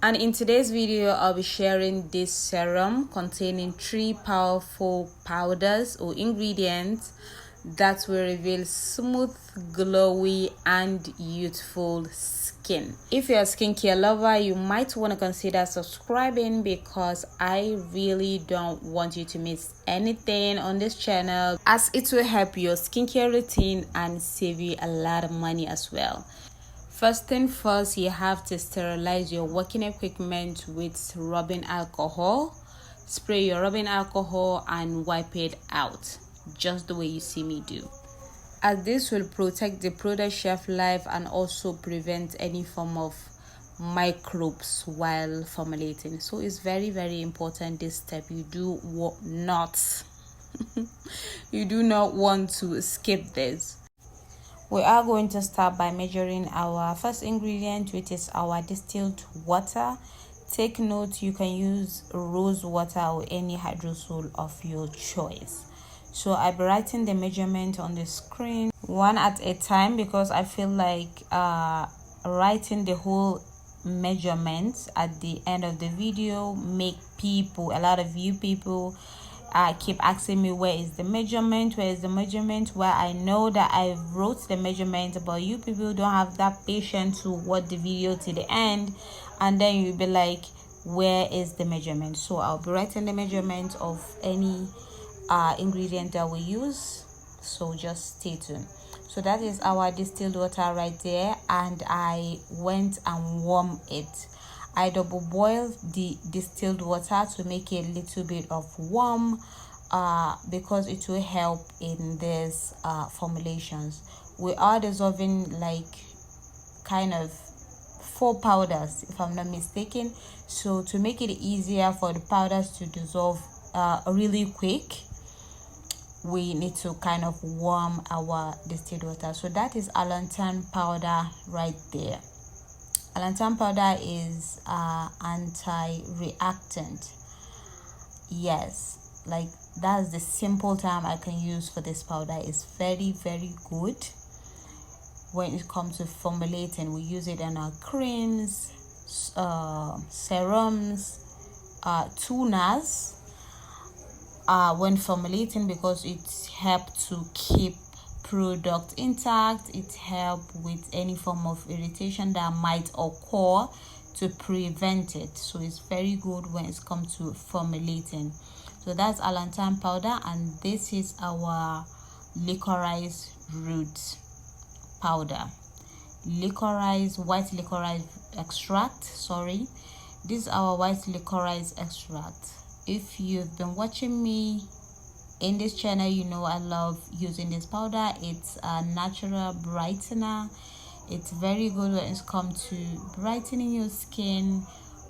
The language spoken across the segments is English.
And in today's video, I'll be sharing this serum containing 3 powerful powders or ingredients that will reveal smooth, glowy, and youthful skin. If you're a skincare lover, you might want to consider subscribing because I really don't want you to miss anything on this channel, as it will help your skincare routine and save you a lot of money as well. First thing first, you have to sterilize your working equipment with rubbing alcohol. Spray your rubbing alcohol and wipe it out, just the way you see me do, as this will protect the product shelf life and also prevent any form of microbes while formulating. So it's very important, this step. You do not you do not want to skip this. We are going to start by measuring our first ingredient, which is our distilled water. Take note, you can use rose water or any hydrosol of your choice. So I'll be writing the measurement on the screen one at a time, because I feel like writing the whole measurements at the end of the video make a lot of you people keep asking me, where is the measurement, where I know that I wrote the measurement, but you people don't have that patience to watch the video to the end, and then you'll be like, where is the measurement? So I'll be writing the measurement of any ingredient that we use, so just stay tuned. So that is our distilled water right there, and I went and warmed it. I double boiled the distilled water to make it a little bit of warm, because it will help in this formulations. We are dissolving like kind of 4 powders, if I'm not mistaken. So to make it easier for the powders to dissolve really quick, we need to kind of warm our distilled water. So that is allantoin powder right there. Allantoin powder is anti-reactant. Yes, like that's the simple term I can use for this powder. It's very good when it comes to formulating. We use it in our creams, serums, toners when formulating, because it helps to keep product intact. It helps with any form of irritation that might occur, to prevent it. So it's very good when it comes to formulating. So that's allantoin powder, and this is our licorice root powder, white licorice extract. This is our white licorice extract. If you've been watching me in this channel, you know I love using this powder. It's a natural brightener. It's very good when it comes to brightening your skin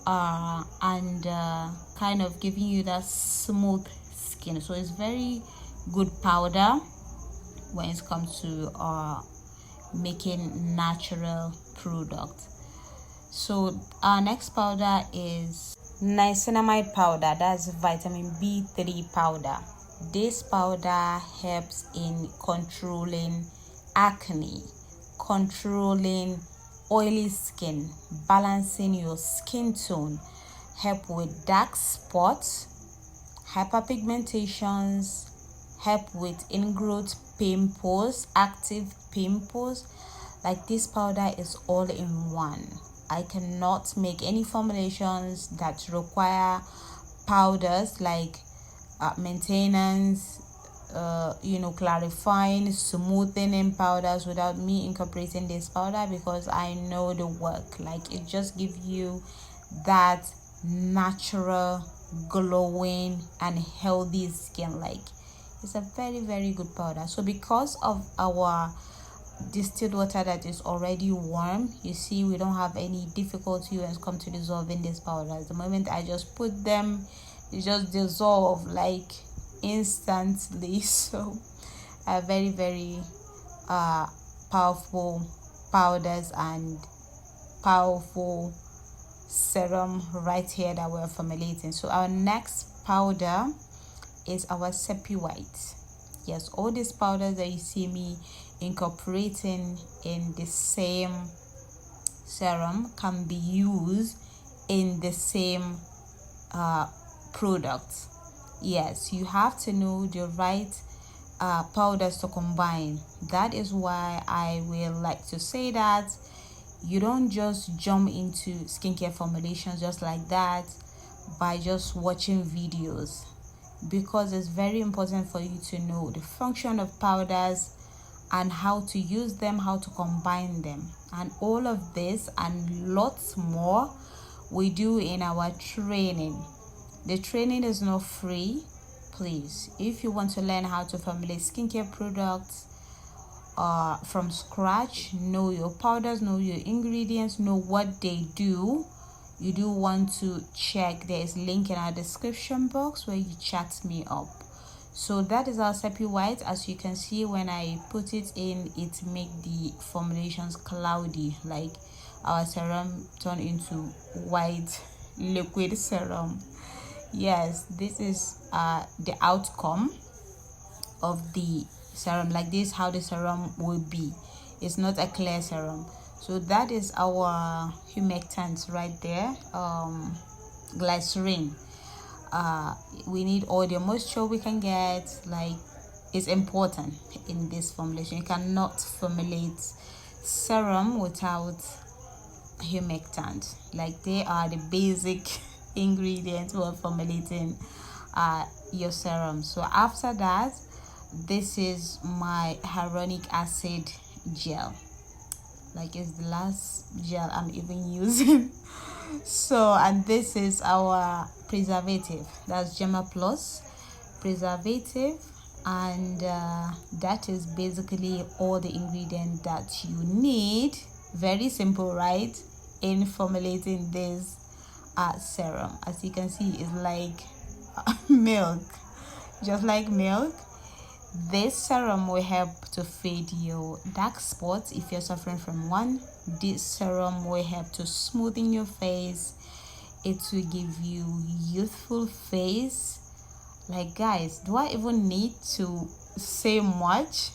and kind of giving you that smooth skin. So it's very good powder when it comes to making natural product. So our next powder is niacinamide powder. That's vitamin B3 powder. This powder helps in controlling acne, controlling oily skin, balancing your skin tone, help with dark spots, hyperpigmentations, help with ingrowth pimples, active pimples. Like, this powder is all in one. I cannot make any formulations that require powders like maintenance, clarifying, smoothing powders without me incorporating this powder, because I know the work. Like, it just gives you that natural, glowing and healthy skin. Like, it's a very good powder. So because of our distilled water that is already warm, you see we don't have any difficulty when it comes to dissolving this powder. The moment I just put them, it just dissolve like instantly. So very powerful powders and powerful serum right here that we're formulating. So our next powder is our Sepi white. Yes, all these powders that you see me incorporating in the same serum can be used in the same product. Yes, you have to know the right powders to combine. That is why I will like to say that you don't just jump into skincare formulations just like that by just watching videos, because it's very important for you to know the function of powders and how to use them, how to combine them, and all of this and lots more we do in our training. The training is not free. Please, if you want to learn how to formulate skincare products from scratch, know your powders, know your ingredients, know what they do, you do want to check. There is a link in our description box where you chat me up. So that is our Sepi white. As you can see, when I put it in, it make the formulations cloudy, like our serum turn into white liquid serum. Yes, this is the outcome of the serum. Like this, how the serum will be. It's not a clear serum. So that is our humectant right there, glycerin. We need all the moisture we can get. Like, it's important in this formulation. You cannot formulate serum without humectant. Like, they are the basic ingredients for formulating your serum. So after that, this is my hyaluronic acid gel. Like, it's the last gel I'm even using. So, and this is our preservative. That's Gemma Plus preservative, and that is basically all the ingredients that you need. Very simple, right, in formulating this serum. As you can see, it's like milk, just like milk. This serum will help to fade your dark spots if you're suffering from one. This serum will help to smoothen your face. It will give you youthful face. Like, guys, do I even need to say much?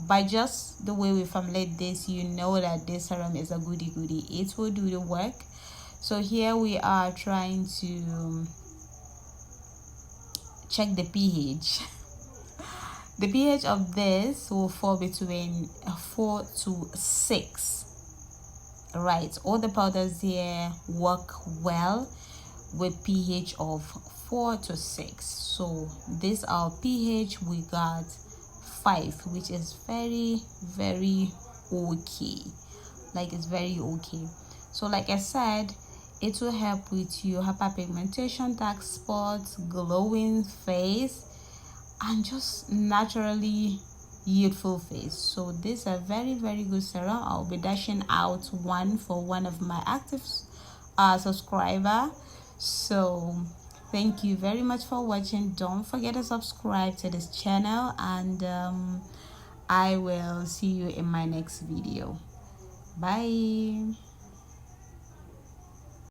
By just the way we formulate this, you know that this serum is a goodie. It will do the work. So here we are trying to check the pH. The pH of this will fall between 4 to 6. Right, all the powders here work well with pH of 4 to 6. So this our pH, we got 5, which is very okay. Like, it's very okay. So like I said, it will help with your hyperpigmentation, dark spots, glowing face, and just naturally youthful face. So this is a very good serum. I'll be dashing out one for one of my active subscriber. So thank you very much for watching. Don't forget to subscribe to this channel, and I will see you in my next video. Bye.